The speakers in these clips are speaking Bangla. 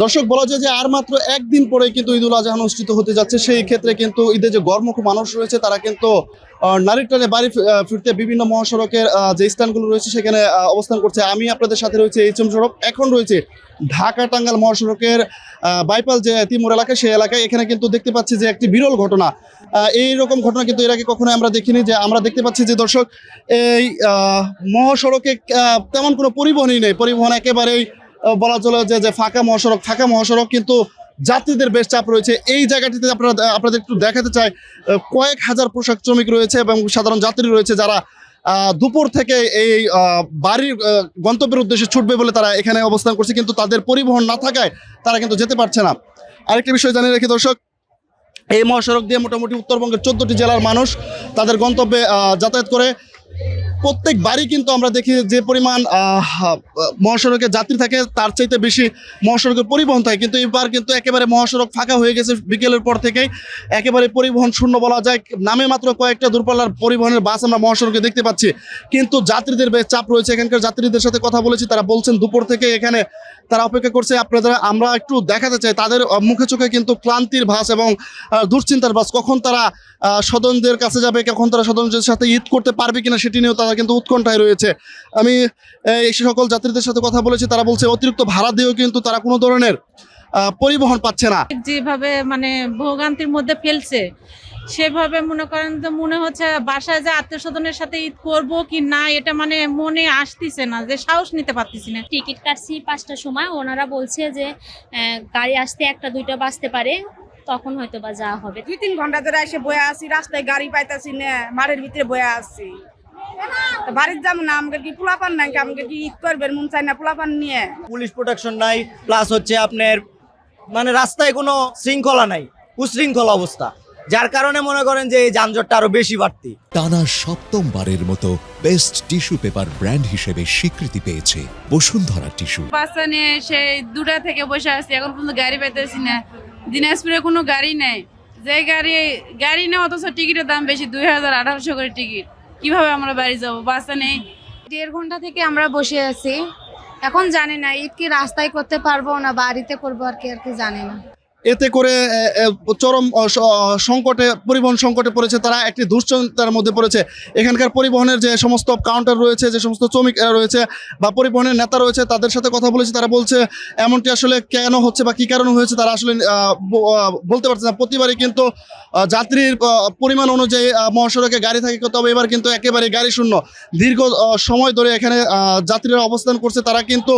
দর্শক, বলা যায় যে আর মাত্র একদিন পরে কিন্তু ঈদুল আজহা অনুষ্ঠিত হতে যাচ্ছে। সেই ক্ষেত্রে কিন্তু ঈদে যে গড়মুখ মানুষ রয়েছে তারা কিন্তু নারীর টানে বাড়ি ফিরতে বিভিন্ন মহাসড়কের যে স্থানগুলো রয়েছে সেখানে অবস্থান করছে। আমি আপনাদের সাথে রয়েছে এইচএম সড়ক, এখন রয়েছে ঢাকা টাঙ্গাইল মহাসড়কের বাইপাল যে তিমুর এলাকা, সেই এলাকায়। এখানে কিন্তু দেখতে পাচ্ছি যে একটি বিরল ঘটনা। এইরকম ঘটনা কিন্তু এর আগে কখনো আমরা দেখিনি। যে আমরা দেখতে পাচ্ছি যে দর্শক, এই মহাসড়কে তেমন কোনো পরিবহনই নেই। পরিবহন একেবারেই বলা চলে যে ফাঁকা মহাসড়ক কিন্তু যাত্রীদের বেশ চাপ রয়েছে। এই জায়গাটিতে আপনাদের একটু দেখাতে চাই, কয়েক হাজার পোশাক শ্রমিক রয়েছে এবং সাধারণ যাত্রী রয়েছে যারা দুপুর থেকে এই বাড়ির গন্তব্যের উদ্দেশ্যে ছুটবে বলে তারা এখানে অবস্থান করছে, কিন্তু তাদের পরিবহন না থাকায় তারা কিন্তু যেতে পারছে না। আরেকটি বিষয় জানিয়ে রাখি দর্শক, এই মহাসড়ক দিয়ে মোটামুটি উত্তরবঙ্গের 14টি জেলার মানুষ তাদের গন্তব্যে যাতায়াত করে। প্রত্যেক বাড়ি কিন্তু আমরা দেখি যে পরিমাণ মহাসড়কে যাত্রী থাকে তার চাইতে বেশি মহাসড়কের পরিবহন থাকে, কিন্তু এবার কিন্তু একেবারে মহাসড়ক ফাঁকা হয়ে গেছে। বিকেলের পর থেকেই একেবারে পরিবহন শূন্য বলা যায়। নামে মাত্র কয়েকটা দূরপাল্লার পরিবহনের বাস আমরা মহাসড়কে দেখতে পাচ্ছি, কিন্তু যাত্রীদের বেশ চাপ রয়েছে। এখানকার যাত্রীদের সাথে কথা বলেছি, তারা বলছেন দুপুর থেকে এখানে তারা অপেক্ষা করছে। আপনারা আমরা একটু দেখাতে চাই তাদের মুখে চোখে কিন্তু ক্লান্তির ভাস এবং দুশ্চিন্তার ভাস। কখন তারা স্বজনদের কাছে যাবে, কখন তারা স্বজনদের সাথে ঈদ করতে পারবে কিনা সেটি নিয়েও তারা কিন্তু উৎকণ্ঠায় রয়েছে। আমি এই সকল যাত্রীদের সাথে কথা বলেছি, তারা বলছে অতিরিক্ত ভাড়া দিয়েও কিন্তু তারা কোনো ধরনের পরিবহন পাচ্ছে না। যেভাবে মানে ভোগান্তির মধ্যে ফেলছে সেভাবে মনে করেন তো মনে হচ্ছে বাসায় যে আত্মীয় স্বজনের সাথে ঈদ করবো কি না, এটা মানে মনে আসতেছে না, যে সাহস নিতে পারতেছি না। টিকিট কাটছি 5টার সময়, ওনারা বলছে যে গাড়ি আসতে 1টা 2টা বাজতে পারে, তখন হয়তো বা যাওয়া হবে। 2-3 ঘন্টা ধরে এসে বয়ে আছি, রাস্তায় গাড়ি পাইতাছি না, মাঠের ভিতরে বয়ে আছি। বাড়ির যাবো না, আমাকে কি পোলাপান নাই, আমাকে কি ঈদ করবেন মন চাই না পোলাপান নিয়ে। পুলিশ প্রোটেকশন নাই, প্লাস হচ্ছে আপনার মানে রাস্তায় কোনো শৃঙ্খলা নাই, উশৃঙ্খলা অবস্থা, যার কারণে মনে করেন যে এই যানজটটা আরো বেশি বাড়তি। টানা 7মবারের মতো বেস্ট টিস্যু পেপার ব্র্যান্ড হিসেবে স্বীকৃতি পেয়েছে বসুন্ধরা টিস্যু। বাসা নিয়ে সেই 2টা থেকে বসে আছি, এখন পর্যন্ত গাড়ি পাইতেছি না। দিনাজপুরে কোনো গাড়ি নেই, যে গাড়ি নেই অথচ টিকিটের দাম বেশি, 2000-1800 করে টিকিট। কিভাবে আমরা বাড়ি যাবো? বাসা নেই। 1.5 ঘন্টা থেকে আমরা বসে আছি, এখন জানি না ঈদ কি রাস্তায় করতে পারবো না বাড়িতে করবো আর কি জানি না। এতে করে চরম সংকটে, পরিবহন সংকটে পড়েছে তারা, একটি দুশ্চিন্তার মধ্যে পড়েছে। এখানকার পরিবহনের যে সমস্ত কাউন্টার রয়েছে, যে সমস্ত শ্রমিক রয়েছে বা পরিবহনের নেতা রয়েছে, তাদের সাথে কথা বলেছে। তারা বলছে এমনটি আসলে কেন হচ্ছে বা কী কারণে হয়েছে তারা আসলে বলতে পারছে না। প্রতিবারই কিন্তু যাত্রীর পরিমাণ অনুযায়ী মহাসড়কে গাড়ি থাকে, তবে এবার কিন্তু একেবারে গাড়ি শূন্য। দীর্ঘ সময় ধরে এখানে যাত্রীরা অবস্থান করছে, তারা কিন্তু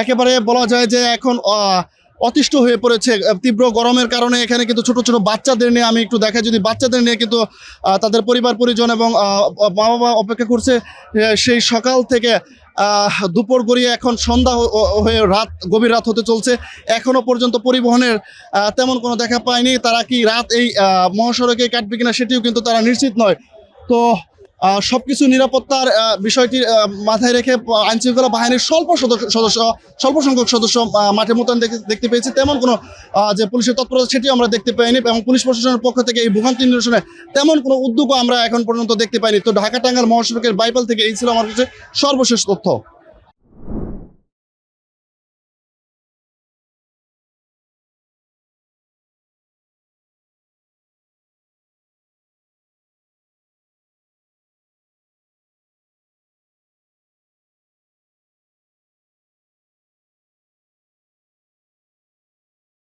একেবারে বলা যায় যে এখন অতিষ্ঠ হয়ে পড়েছে তীব্র গরমের কারণে। এখানে কিন্তু ছোট ছোট বাচ্চাদের নিয়ে, আমি একটু দেখাই যদি, বাচ্চাদের নিয়ে কিন্তু তাদের পরিবার পরিজন এবং মা বাবা অপেক্ষা করছে সেই সকাল থেকে দুপুর গড়িয়ে এখন সন্ধ্যা হয়ে গভীর রাত হতে চলছে। এখনো পর্যন্ত পরিবহনের তেমন কোনো দেখা পায়নি। তারা কি রাত এই মহাসড়কে কাটবে কিনা সেটিও কিন্তু তারা নিশ্চিত নয়। তো সবকিছু নিরাপত্তার বিষয়টি মাথায় রেখে আইনশৃঙ্খলা বাহিনীর স্বল্প সংখ্যক সদস্য মাঠে মোতায়েন দেখতে পেয়েছি। তেমন কোনো যে পুলিশের তৎপরতা সেটিও আমরা দেখতে পাইনি, এবং পুলিশ প্রশাসনের পক্ষ থেকে এই ভোগান্তি নিরসনে তেমন কোনো উদ্যোগও আমরা এখন পর্যন্ত দেখতে পাইনি। তো ঢাকা টাঙ্গাইল মহাসড়কের বাইপাল থেকে এই ছিল আমার কাছে সর্বশেষ তথ্য।